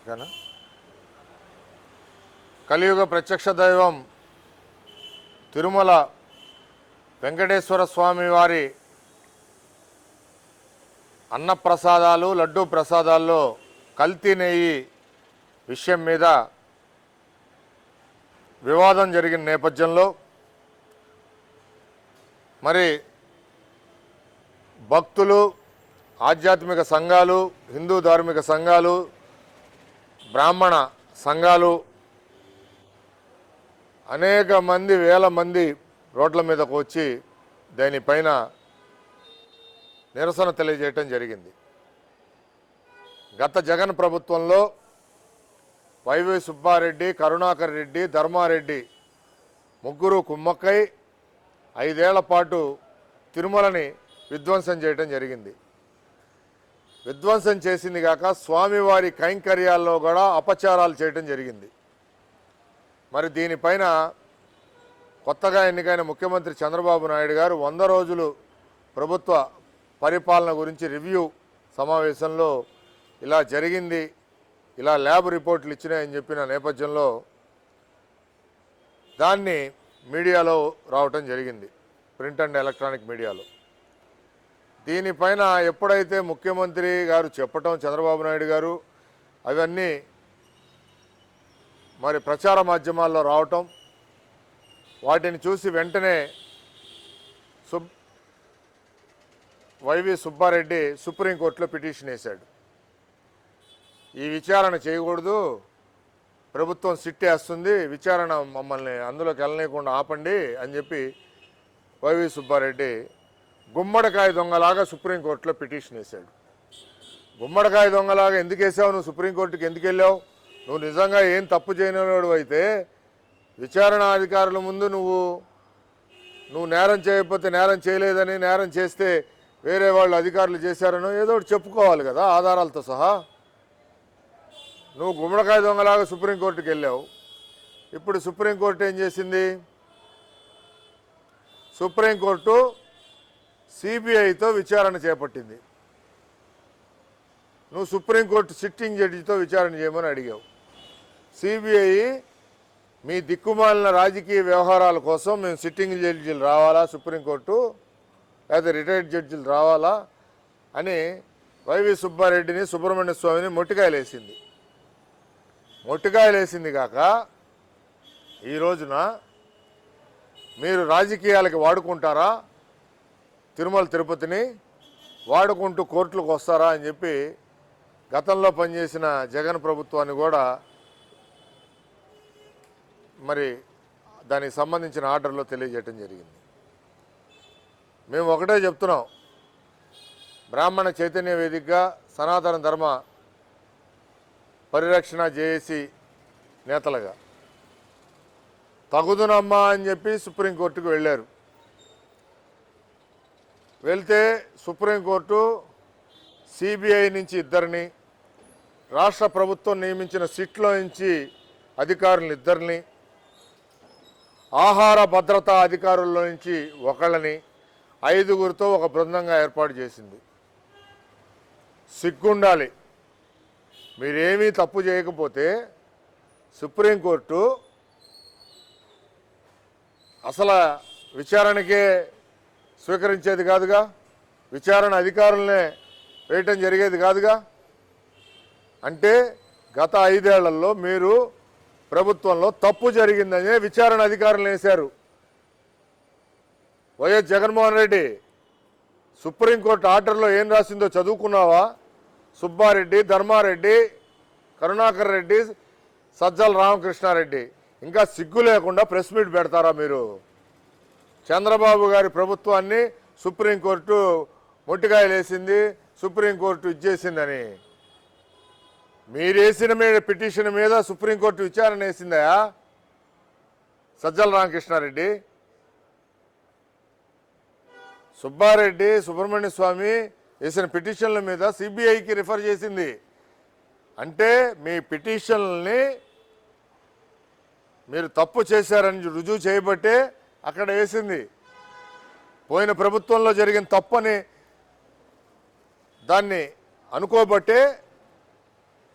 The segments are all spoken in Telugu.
ఓకేనా. కలియుగ ప్రత్యక్ష దైవం తిరుమల వెంకటేశ్వర స్వామి వారి అన్నప్రసాదాలు లడ్డూ ప్రసాదాల్లో కల్తీ నెయ్యి విషయం మీద వివాదం జరిగిన నేపథ్యంలో మరి భక్తులు, ఆధ్యాత్మిక సంఘాలు, హిందూ ధార్మిక సంఘాలు, బ్రాహ్మణ సంఘాలు అనేక మంది, వేల మంది రోడ్ల మీదకు వచ్చి దానిపైన నిరసన తెలియజేయటం జరిగింది. గత జగన్ ప్రభుత్వంలో వైవి సుబ్బారెడ్డి, కరుణాకర్ రెడ్డి, ధర్మారెడ్డి ముగ్గురు కుమ్మక్కై 5 ఏళ్ల పాటు తిరుమలని విధ్వంసం చేయటం జరిగింది. విధ్వంసం చేసింది కాక స్వామివారి కైంకర్యాల్లో కూడా అపచారాలు చేయటం జరిగింది. మరి దీనిపైన కొత్తగా ఎన్నికైన ముఖ్యమంత్రి చంద్రబాబు నాయుడు గారు 100 రోజులు ప్రభుత్వ పరిపాలన గురించి రివ్యూ సమావేశంలో ఇలా జరిగింది, ఇలా ల్యాబ్ రిపోర్ట్లు ఇచ్చినాయని చెప్పిన నేపథ్యంలో దాన్ని మీడియాలో రావటం జరిగింది, ప్రింట్ అండ్ ఎలక్ట్రానిక్ మీడియాలో. దీనిపైన ఎప్పుడైతే ముఖ్యమంత్రి గారు చెప్పటం, చంద్రబాబు నాయుడు గారు అవన్నీ మరి ప్రచార మాధ్యమాల్లో రావటం, వాటిని చూసి వెంటనే వైవి సుబ్బారెడ్డి సుప్రీంకోర్టులో పిటిషన్ వేశాడు. ఈ విచారణ చేయకూడదు, ప్రభుత్వం సిట్ వేస్తుంది, విచారణ మమ్మల్ని అందులోకి వెళ్ళనీయకుండా ఆపండి అని చెప్పి వైవి సుబ్బారెడ్డి గుమ్మడికాయ దొంగలాగా సుప్రీంకోర్టులో పిటిషన్ వేశాడు. గుమ్మడికాయ దొంగలాగా ఎందుకు వేసావు, నువ్వు సుప్రీంకోర్టుకి ఎందుకు వెళ్ళావు? నువ్వు నిజంగా ఏం తప్పు చేయనివాడు అయితే విచారణ అధికారుల ముందు నువ్వు నేరం చేయకపోతే నేరం చేయలేదని, నేరం చేస్తే వేరే వాళ్ళు అధికారులు చేశారనో ఏదో ఒకటి చెప్పుకోవాలి కదా ఆధారాలతో సహా. నువ్వు గుమ్మడికాయ దొంగలాగా సుప్రీంకోర్టుకి వెళ్ళావు. ఇప్పుడు సుప్రీంకోర్టు ఏం చేసింది? సుప్రీంకోర్టు సిబిఐతో విచారణ చేపట్టింది. నువ్వు సుప్రీంకోర్టు సిట్టింగ్ జడ్జితో విచారణ చేయమని అడిగావు. సిబిఐ మీ దిక్కుమాలిన రాజకీయ వ్యవహారాల కోసం మేము సిట్టింగ్ జడ్జీలు రావాలా, సుప్రీంకోర్టు లేదా రిటైర్డ్ జడ్జీలు రావాలా అని వైవి సుబ్బారెడ్డిని, సుబ్రహ్మణ్య స్వామిని మొట్టికాయలేసింది కాక ఈ రోజున మీరు రాజకీయాలకి వాడుకుంటారా, తిరుమల తిరుపతిని వాడుకుంటూ కోర్టులకు వస్తారా అని చెప్పి గతంలో పనిచేసిన జగన్ ప్రభుత్వాన్ని కూడా మరి దానికి సంబంధించిన ఆర్డర్లో తెలియజేయటం జరిగింది. మేము ఒకటే చెప్తున్నాం, బ్రాహ్మణ చైతన్య వేదికగా సనాతన ధర్మ పరిరక్షణ జేఏసీ నేతలుగా తగుదునమ్మా అని చెప్పి సుప్రీంకోర్టుకు వెళ్ళారు. వెళ్తే సుప్రీంకోర్టు సిబిఐ నుంచి 2 రాష్ట్ర ప్రభుత్వం నియమించిన సిట్లో నుంచి అధికారులను 2 ఆహార భద్రతా అధికారుల్లో నుంచి 1 5గురితో ఒక బృందంగా ఏర్పాటు చేసింది. సిగ్గుండాలి. మీరేమీ తప్పు చేయకపోతే సుప్రీంకోర్టు అసలు విచారణకే స్వీకరించేది కాదుగా, విచారణ అధికారులనే వేయటం జరిగేది కాదుగా. అంటే గత 5 ఏళ్లలో మీరు ప్రభుత్వంలో తప్పు జరిగిందనే విచారణ అధికారులను వేశారు. వైఎస్ జగన్మోహన్ రెడ్డి సుప్రీంకోర్టు ఆర్డర్లో ఏం రాసిందో చదువుకున్నావా? సుబ్బారెడ్డి, ధర్మారెడ్డి, కరుణాకర్ రెడ్డి, సజ్జల రామకృష్ణారెడ్డి ఇంకా సిగ్గు లేకుండా ప్రెస్ మీట్ పెడతారా మీరు? చంద్రబాబు గారి ప్రభుత్వాన్ని సుప్రీంకోర్టు మొట్టికాయలేసింది, సుప్రీంకోర్టు ఇచ్చేసిందని. మీరేసిన పిటిషన్ మీద సుప్రీంకోర్టు విచారణ వేసిందా సజ్జల రామకృష్ణారెడ్డి? సుబ్బారెడ్డి, సుబ్రహ్మణ్య స్వామి వేసిన పిటిషన్ల మీద సిబిఐకి రిఫర్ చేసింది. అంటే మీ పిటిషన్ని మీరు తప్పు చేశారని రుజువు చేయబట్టే అక్కడ వేసింది. పోయిన ప్రభుత్వంలో జరిగిన తప్పని దాన్ని అనుకోబట్టే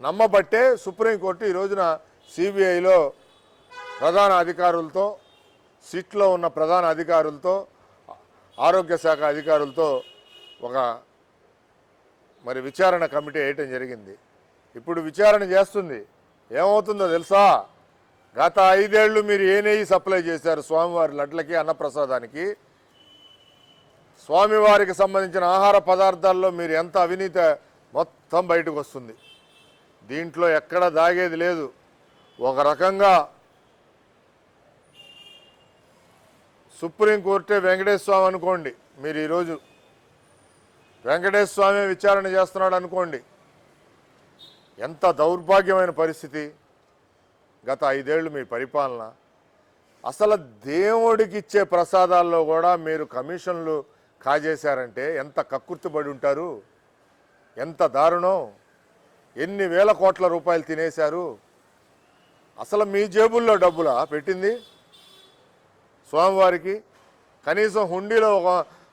నమ్మబట్టే సుప్రీంకోర్టు ఈ రోజున సిబిఐలో ప్రధాన అధికారులతో, సిట్లో ఉన్న ప్రధాన అధికారులతో, ఆరోగ్య శాఖ అధికారులతో ఒక మరి విచారణ కమిటీ వేయటం జరిగింది. ఇప్పుడు విచారణ చేస్తుంది. ఏమవుతుందో తెలుసా? గత 5 ఏళ్ళు మీరు ఏ నెయ్యి సప్లై చేశారు స్వామివారి లడ్లకి, అన్నప్రసాదానికి? స్వామివారికి సంబంధించిన ఆహార పదార్థాల్లో మీరు ఎంత అవినీతి మొత్తం బయటకు వస్తుంది. దీంట్లో ఎక్కడ దాగేది లేదు. ఒక రకంగా సుప్రీంకోర్టే వెంకటేశ్వర స్వామి అనుకోండి. మీరు ఈరోజు వెంకటేశ్వర స్వామి విచారణ చేస్తున్నాడు అనుకోండి. ఎంత దౌర్భాగ్యమైన పరిస్థితి గత 5 ఏళ్ళు మీ పరిపాలన. అసలు దేవుడికి ఇచ్చే ప్రసాదాల్లో కూడా మీరు కమిషన్లు కాజేశారంటే ఎంత కక్కుర్తిపడి ఉంటారు, ఎంత దారుణం. ఎన్ని వేల కోట్ల రూపాయలు తినేశారు. అసలు మీ జేబుల్లో డబ్బులా పెట్టింది స్వామివారికి? కనీసం హుండీలో ఒక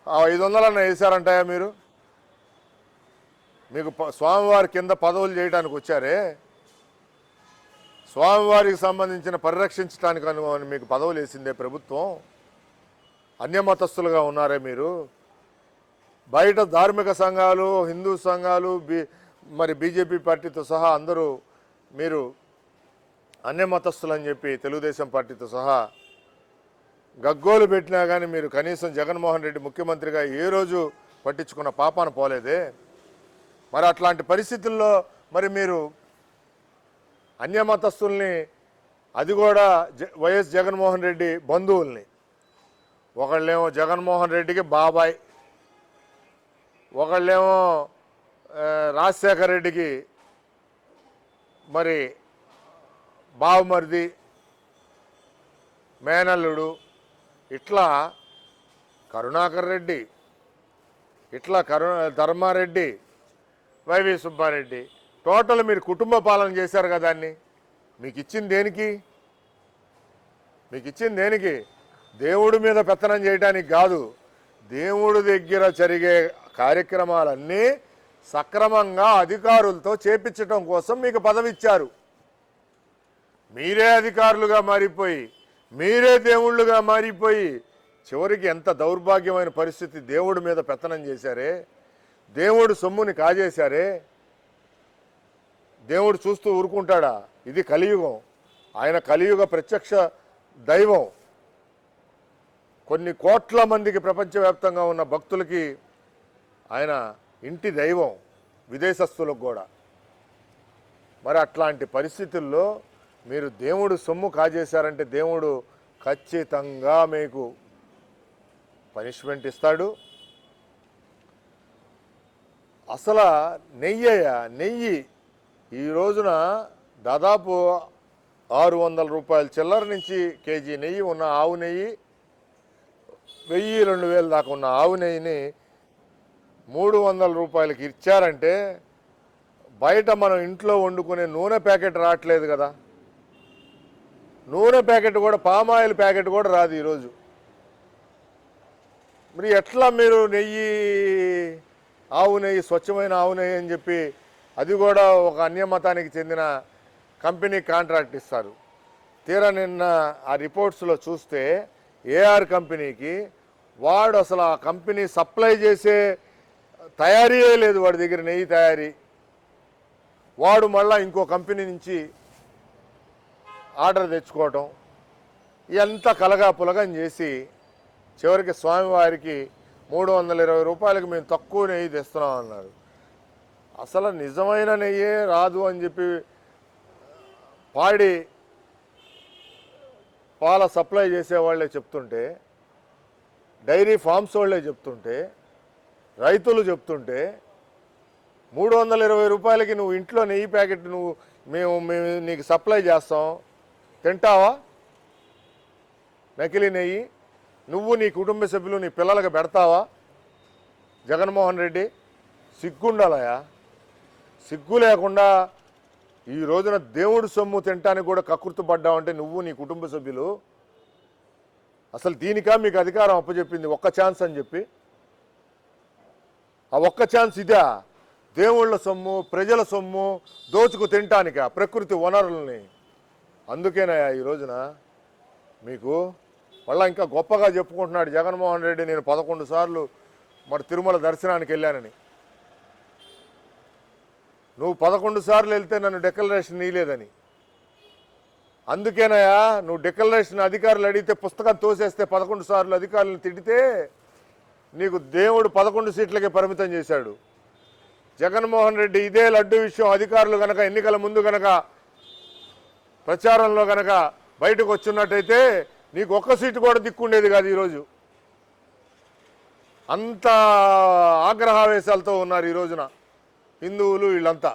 500 వేశారంటాయా మీరు? మీకు స్వామివారి కింద పదవులు చేయడానికి వచ్చారే, స్వామివారికి సంబంధించిన పరిరక్షించడానికి మీకు పదవులు వేసిందే ప్రభుత్వం. అన్యమతస్థులుగా ఉన్నారే మీరు. బయట ధార్మిక సంఘాలు, హిందూ సంఘాలు, మరి బీజేపీ పార్టీతో సహా అందరూ మీరు అన్యమతస్థులని చెప్పి తెలుగుదేశం పార్టీతో సహా గగ్గోలు పెట్టినా కానీ మీరు కనీసం జగన్మోహన్ రెడ్డి ముఖ్యమంత్రిగా ఏ రోజు పట్టించుకున్న పాపాన పోలేదే. మరి అట్లాంటి పరిస్థితుల్లో మరి మీరు అన్యమతస్థుల్ని, అది కూడా వైఎస్ జగన్మోహన్ రెడ్డి బంధువుల్ని, ఒకళ్ళేమో జగన్మోహన్ రెడ్డికి బాబాయ్, ఒకళ్ళేమో రాజశేఖర రెడ్డికి మరి బావమరిది, మేనల్లుడు, ఇట్లా కరుణాకర్ రెడ్డి, ఇట్లా ధర్మారెడ్డి, వైవి సుబ్బారెడ్డి, టోటల్ మీరు కుటుంబ పాలన చేశారు కదా. దాన్ని మీకు ఇచ్చింది దేనికి? మీకు ఇచ్చింది దేనికి? దేవుడి మీద పెత్తనం చేయడానికి కాదు. దేవుడి దగ్గర జరిగే కార్యక్రమాలన్నీ సక్రమంగా అధికారులతో చేపించడం కోసం మీకు పదవి ఇచ్చారు. మీరే అధికారులుగా మారిపోయి, మీరే దేవుళ్ళుగా మారిపోయి, చివరికి ఎంత దౌర్భాగ్యమైన పరిస్థితి. దేవుడి మీద పెత్తనం చేశారే, దేవుడు సొమ్ముని కాజేశారే. దేవుడు చూస్తూ ఊరుకుంటాడా? ఇది కలియుగం. ఆయన కలియుగ ప్రత్యక్ష దైవం. కొన్ని కోట్ల మందికి ప్రపంచవ్యాప్తంగా ఉన్న భక్తులకి ఆయన ఇంటి దైవం, విదేశస్తులకు కూడా. మరి అట్లాంటి పరిస్థితుల్లో మీరు దేవుడు సొమ్ము కాజేశారంటే దేవుడు ఖచ్చితంగా మీకు పనిష్మెంట్ ఇస్తాడు. అసలు నెయ్యి ఈ రోజున దాదాపు 600 రూపాయల చిల్లర నుంచి కేజీ నెయ్యి ఉన్న ఆవు నెయ్యి, 1000-2000 దాకా ఉన్న ఆవు నెయ్యిని 300 రూపాయలకి ఇచ్చారంటే బయట మనం ఇంట్లో వండుకునే నూనె ప్యాకెట్ రావట్లేదు కదా. నూనె ప్యాకెట్ కూడా, పామాయిల్ ప్యాకెట్ కూడా రాదు ఈరోజు. మరి ఎట్లా మీరు ఆవు నెయ్యి, స్వచ్ఛమైన ఆవు నెయ్యి అని చెప్పి, అది కూడా ఒక అన్యమతానికి చెందిన కంపెనీ కాంట్రాక్ట్ ఇస్తారు. తీరా నిన్న ఆ రిపోర్ట్స్లో చూస్తే ఏఆర్ కంపెనీకి వాడు అసలు ఆ కంపెనీ సప్లై చేసే తయారీయే లేదు వాడి దగ్గర, నెయ్యి తయారీ. వాడు మళ్ళీ ఇంకో కంపెనీ నుంచి ఆర్డర్ తెచ్చుకోవటం, ఎంత కలగాపులగం చేసి చివరికి స్వామివారికి 320 రూపాయలకి మేము తక్కువ నెయ్యి తెస్తున్నాం అన్నారు. అసలు నిజమైన నెయ్యే రాదు అని చెప్పి పాల సప్లై చేసేవాళ్ళే చెప్తుంటే, డైరీ ఫార్మ్స్ వాళ్ళే చెప్తుంటే, రైతులు చెప్తుంటే 320 రూపాయలకి నువ్వు ఇంట్లో నెయ్యి ప్యాకెట్ మేము నీకు సప్లై చేస్తాం, తింటావా? నకిలీ నెయ్యి నువ్వు, నీ కుటుంబ సభ్యులు, నీ పిల్లలకు పెడతావా? జగన్మోహన్ రెడ్డి సిగ్గుండాలయా. సిగ్గు లేకుండా ఈ రోజున దేవుడు సొమ్ము తినటానికి కూడా కకృతి పడ్డావంటే నువ్వు, నీ కుటుంబ సభ్యులు. అసలు దీనికా మీకు అధికారం అప్పచెప్పింది? ఒక్క ఛాన్స్ అని చెప్పి, ఆ ఒక్క ఛాన్స్ ఇదా? దేవుళ్ళ సొమ్ము, ప్రజల సొమ్ము దోచుకు తినటానిక ప్రకృతి వనరుల్ని. అందుకేనయ్యా ఈ రోజున మీకు మళ్ళీ ఇంకా గొప్పగా చెప్పుకుంటున్నాడు జగన్మోహన్ రెడ్డి, నేను 11 సార్లు మరి తిరుమల దర్శనానికి వెళ్ళానని. నువ్వు 11 సార్లు వెళ్తే నన్ను డిక్లరేషన్ ఇవ్వలేదని. అందుకేనయ్యా నువ్వు డిక్లరేషన్ అధికారులు అడిగితే పుస్తకం తోసేస్తే 11 సార్లు అధికారులను తిడితే నీకు దేవుడు 11 సీట్లకే పరిమితం చేశాడు. జగన్మోహన్ రెడ్డి ఇదే లడ్డు విషయం అధికారులు గనక ఎన్నికల ముందు గనక ప్రచారంలో గనక బయటకు వచ్చున్నట్టయితే నీకు ఒక్క సీటు కూడా దిక్కుండేది కాదు. ఈరోజు అంత ఆగ్రహావేశాలతో ఉన్నారు ఈ రోజున హిందువులు వీళ్ళంతా.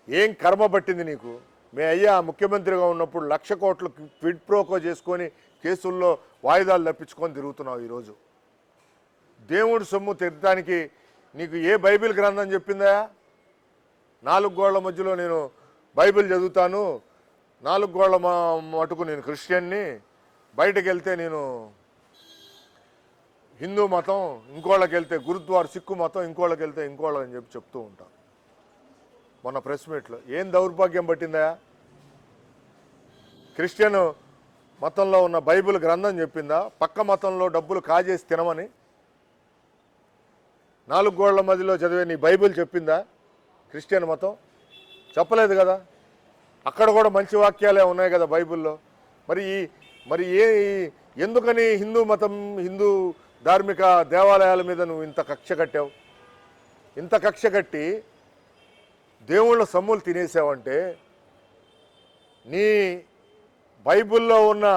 ఏం కర్మ పట్టింది నీకు? మే అయ్యా ముఖ్యమంత్రిగా ఉన్నప్పుడు 1,00,000 కోట్లు క్విడ్ ప్రోకో చేసుకొని కేసుల్లో వాయిదాలు తప్పించుకొని తిరుగుతున్నావు. ఈరోజు దేవుడి సొమ్ము తిరగడానికి నీకు ఏ బైబిల్ గ్రంథం చెప్పిందా? 4 గోళ్ల మధ్యలో నేను బైబిల్ చదువుతాను, 4 గోళ్ల మటుకు నేను క్రిస్టియన్ని, బయటకు వెళ్తే నేను హిందూ మతం, ఇంకోళ్ళకి వెళ్తే గురుద్వారా సిక్కు మతం, ఇంకోళ్ళకి వెళ్తే ఇంకోళ్ళని చెప్పి చెప్తూ ఉంటాను. మొన్న ప్రెస్ మీట్లో ఏం దౌర్భాగ్యం పట్టిందా? క్రిస్టియన్ మతంలో ఉన్న బైబిల్ గ్రంథం చెప్పిందా పక్క మతంలో డబ్బులు కాజేసి తినమని? 4 గోళ్ల మధ్యలో చదివే నీ బైబిల్ చెప్పిందా క్రిస్టియన్ మతం? చెప్పలేదు కదా. అక్కడ కూడా మంచి వాక్యాలే ఉన్నాయి కదా బైబిల్లో. మరి ఎందుకని హిందూ మతం, హిందూ ధార్మిక దేవాలయాల మీద నువ్వు ఇంత కక్ష కట్టావు? ఇంత కక్ష కట్టి దేవుళ్ళ సొమ్ములు తినేసావంటే నీ బైబిల్లో ఉన్న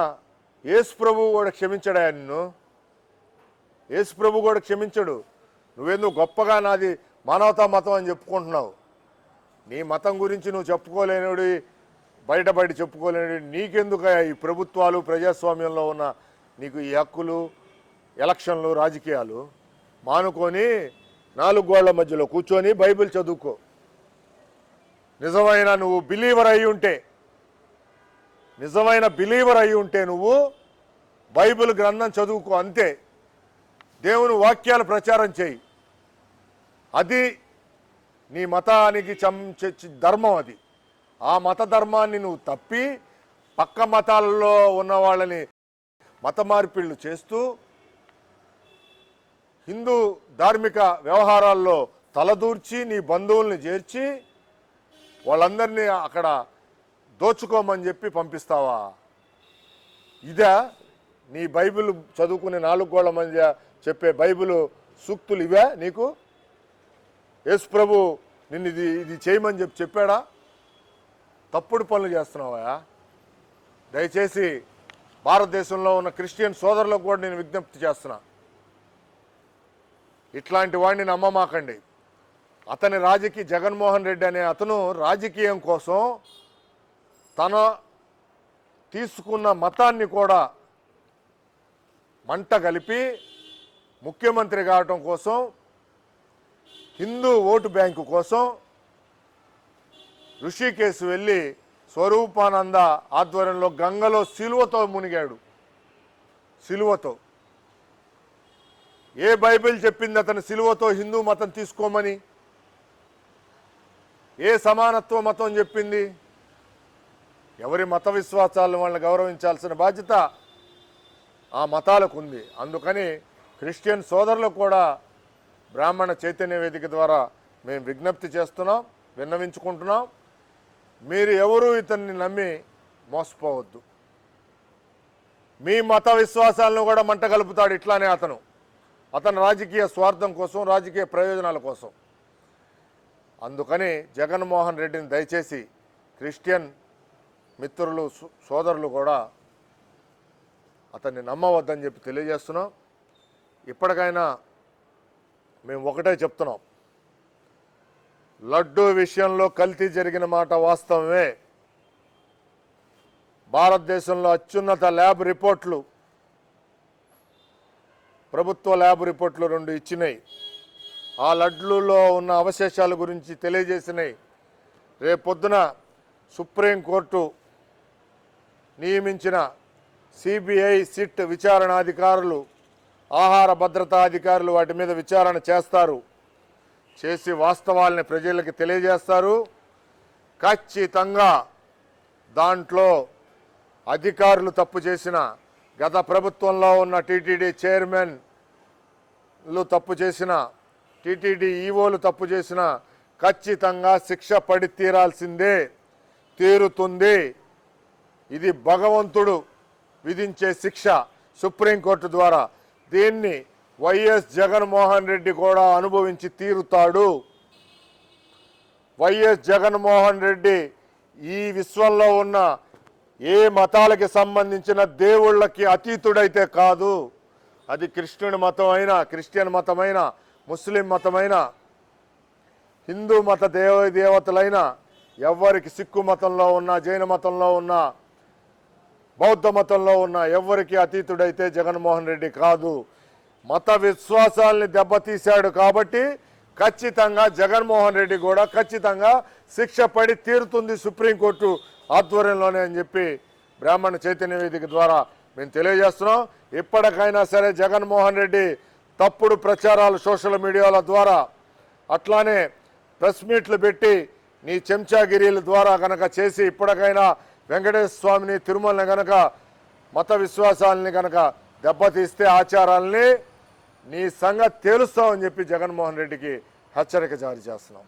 యేసు ప్రభువు కూడా క్షమించడా నిన్ను? యేసు ప్రభు కూడా క్షమించడు. నువ్వెందుకు గొప్పగా నాది మానవతా మతం అని చెప్పుకుంటున్నావు? నీ మతం గురించి నువ్వు చెప్పుకోలేనివి, బయట చెప్పుకోలేనివి నీకెందుకు? ఈ ప్రభుత్వాలు ప్రజాస్వామ్యంలో ఉన్న నీకు ఈ హక్కులు, ఎలక్షన్లు, రాజకీయాలు మానుకొని 4 గోళ్ల మధ్యలో కూర్చొని బైబిల్ చదువుకో. నిజమైన నువ్వు బిలీవర్ అయి ఉంటే, నిజమైన బిలీవర్ అయి ఉంటే నువ్వు బైబిల్ గ్రంథం చదువుకో, అంతే. దేవుని వాక్యాలు ప్రచారం చేయి. అది నీ మతానికి ధర్మం. అది ఆ మత ధర్మాన్ని నువ్వు తప్పి పక్క మతాలలో ఉన్న వాళ్ళని మత మార్పిళ్ళు చేస్తూ హిందూ ధార్మిక వ్యవహారాల్లో తలదూర్చి నీ బంధువుల్ని చేర్చి వాళ్ళందరినీ అక్కడ దోచుకోమని చెప్పి పంపిస్తావా? ఇదా నీ బైబిల్ చదువుకునే 4 గోళ్ల మధ్య చెప్పే బైబిల్ సూక్తులు ఇవే నీకు? యేసు ప్రభు నిన్ను ఇది చేయమని చెప్పాడా? తప్పుడు పనులు చేస్తున్నావా? దయచేసి భారతదేశంలో ఉన్న క్రిస్టియన్ సోదరులకు కూడా నేను విజ్ఞప్తి చేస్తున్నా, ఇట్లాంటి వాడిని నమ్మమాకండి. అతని జగన్మోహన్ రెడ్డి అనే అతను రాజకీయం కోసం తన తీసుకున్న మతాన్ని కూడా మంట కలిపి ముఖ్యమంత్రి కావటం కోసం, హిందూ ఓటు బ్యాంకు కోసం ఋషికేశ్ వెళ్ళి స్వరూపానంద ఆధ్వర్యంలో గంగలో సిలువతో మునిగాడు. సిలువతో ఏ బైబిల్ చెప్పింది అతను సిలువతో హిందూ మతం తీసుకోమని? ఏ సమానత్వ మతం చెప్పింది? ఎవరి మత విశ్వాసాలను వాళ్ళని గౌరవించాల్సిన బాధ్యత ఆ మతాలకు ఉంది. అందుకని క్రిస్టియన్ సోదరులకు కూడా బ్రాహ్మణ చైతన్య వేదిక ద్వారా మేము విజ్ఞప్తి చేస్తున్నాం, విన్నవించుకుంటున్నాం. మీరు ఎవరూ ఇతన్ని నమ్మి మోసపోవద్దు. మీ మత విశ్వాసాలను కూడా మంట కలుపుతాడు ఇట్లానే అతను రాజకీయ స్వార్థం కోసం, రాజకీయ ప్రయోజనాల కోసం. అందుకని జగన్మోహన్ రెడ్డిని దయచేసి క్రిస్టియన్ మిత్రులు, సోదరులు కూడా అతన్ని నమ్మవద్దని చెప్పి తెలియజేస్తున్నాం. ఇప్పటికైనా మేము ఒకటే చెప్తున్నాం, లడ్డూ విషయంలో కల్తీ జరిగిన మాట వాస్తవమే. భారతదేశంలో అత్యున్నత ల్యాబ్ రిపోర్ట్లు, ప్రభుత్వ ల్యాబ్ రిపోర్ట్లు 2 ఇచ్చినాయి. ఆ లడ్లూలో ఉన్న అవశేషాల గురించి తెలియజేసినాయి. రేపొద్దున సుప్రీంకోర్టు నియమించిన సిబిఐ సిట్ విచారణాధికారులు, ఆహార భద్రతా అధికారులు వాటి మీద విచారణ చేస్తారు. చేసి వాస్తవాల్ని ప్రజలకు తెలియజేస్తారు. ఖచ్చితంగా దాంట్లో అధికారులు తప్పు చేసిన, గత ప్రభుత్వంలో ఉన్న టీటీడీ చైర్మన్లు తప్పు చేసిన, టీటీడీ ఈవోలు తప్పు చేసిన ఖచ్చితంగా శిక్ష పడి తీరాల్సిందే, తీరుతుంది. ఇది భగవంతుడు విధించే శిక్ష సుప్రీంకోర్టు ద్వారా. దీన్ని వైఎస్ జగన్మోహన్ రెడ్డి కూడా అనుభవించి తీరుతాడు. వైఎస్ జగన్మోహన్ రెడ్డి ఈ విశ్వంలో ఉన్న ఏ మతాలకి సంబంధించిన దేవుళ్ళకి అతీతుడైతే కాదు. అది కృష్ణుని మతం అయినా, క్రిస్టియన్ మతమైనా, ముస్లిం మతమైనా, హిందూ మత దేవతలైనా, ఎవరికి సిక్కు మతంలో ఉన్న, జైన మతంలో ఉన్న, బౌద్ధ మతంలో ఉన్న ఎవరికి అతీతుడైతే జగన్మోహన్ రెడ్డి కాదు. మత విశ్వాసాల్ని దెబ్బతీశాడు కాబట్టి ఖచ్చితంగా జగన్మోహన్ రెడ్డి కూడా ఖచ్చితంగా శిక్ష పడి తీరుతుంది సుప్రీంకోర్టు ఆధ్వర్యంలోనే అని చెప్పి బ్రాహ్మణ చైతన్య వేదిక ద్వారా మేము తెలియజేస్తున్నాం. ఇప్పటికైనా సరే జగన్మోహన్ రెడ్డి తప్పుడు ప్రచారాలు సోషల్ మీడియాల ద్వారా, అట్లానే ప్రెస్ మీట్లు పెట్టి నీ చెంచాగిరీల ద్వారా కనుక చేసి ఇప్పటికైనా వెంకటేశ్వర స్వామిని, తిరుమలని కనుక మత విశ్వాసాలని కనుక దెబ్బతీస్తే ఆచారాలని నీ సంగతి తేలుస్తామని చెప్పి జగన్మోహన్ రెడ్డికి హెచ్చరిక జారీ చేస్తున్నాం.